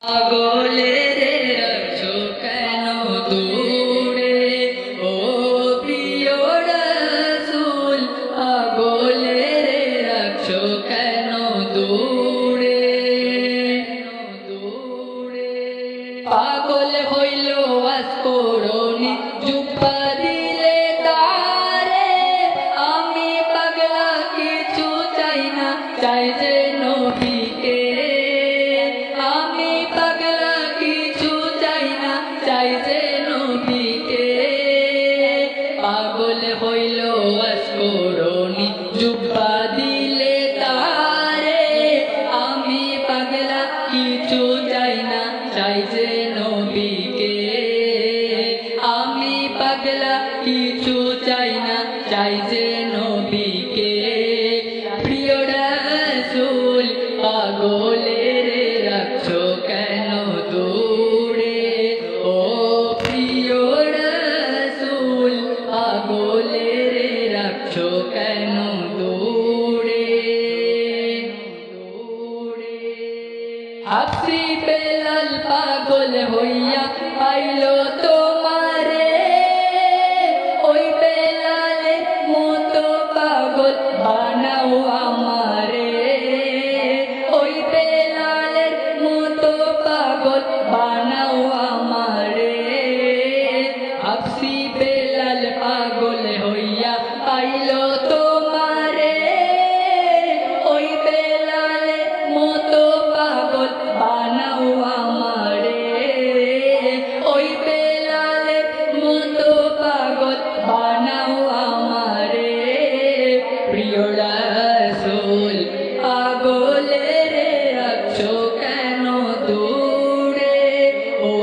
পাগলে রে রাখছো কেন দূরে ও প্রিয় রাসূল, পাগলে রে রাখছো কেন দূরে। পাগল হইল আসকরণী জুব্বা দিলে তারে, আমি পাগলা কিছু চাই না, চাই যে নবীকে। পাগল হইল আসকরণী জুব্বা দিলে তারে, আমি পাগলা কিছু চাই না, চাই যে নবীকে। আমি পাগলা কিছু চাই না, চাই যে নবীকে। প্রিয় রাসূল, পাগলে রে রাখছো কেন দূরে ও প্রিয় রাসূল, পাগলে রে রাখছো কেন দূরে। হাফসি বেলাল পাগল হইয়া পাইল তোমারে, ওই বেলালের মতো পাগল বানাও আমারে। ওই বেলালের মতো পাগল বানাও আমারে। হাফসি বেলাল পাগল হইয়া পাইল তোমারে, ওই বেলালের মতো পাগল বানাও আমারে। ওই বেলালের মতো পাগল বানাও আমারে। প্রিয় রাসূল, পাগলে রে রাখছো কেন দূরে ও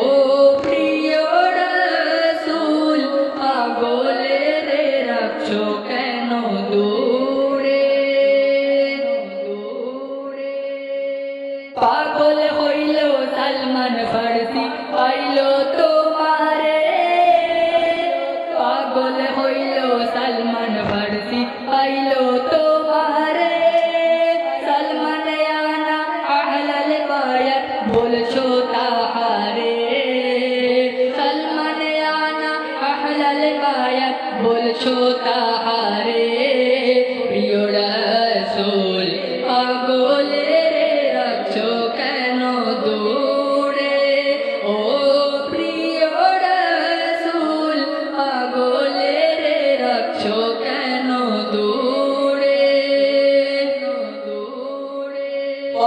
প্রিয় রাসূল, পাগলে রে রাখছো কেন দূরে। পাগল হইল সালমান ফারসি পাইল তোমারে, পাগল হইল সালমান ফারসি পাইল তোমারে। সালমান আনা আহলাল বায়াত বলছো তাহারে, সালমান আনা আহলাল বায়াত বলছো তাহারে। প্রিয় রাসূল, পাগলে রে রাখছো কেন দূরে ও প্রিয় রাসূল, পাগলে রে রাখছো কেন দূরে।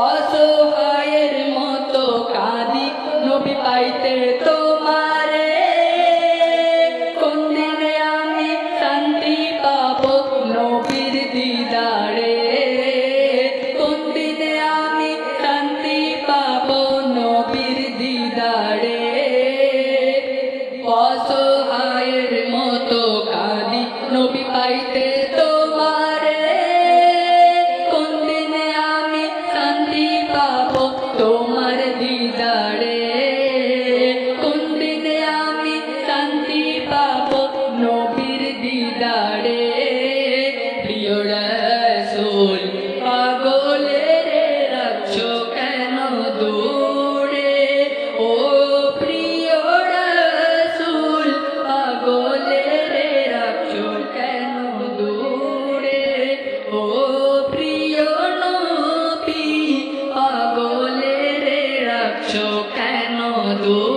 অসহায়ের মতো কাঁদি নবী পাইতে তোমারে, কোন দিনে আমি শান্তি পাবো নবীর দিদারে। কোন দিনে আমি শান্তি পাবো নবীর দিদারে। অসহায়ের মতো কাঁদি নবী পাইতে তোমারে, কোন দিনে আমি শান্তি পাবো তোমার দিদারে। কোন দিনে আমি শান্তি পাবো নবীর দিদারে। প্রিয় রাসূল, পাগলে রে রাখছো কেন দূরে ও প্রিয় রাসূল, পাগলে রে রাখছো কেন দূরে ও প্রিয় নবী, পাগলে রে রাখছো কেন দূরে।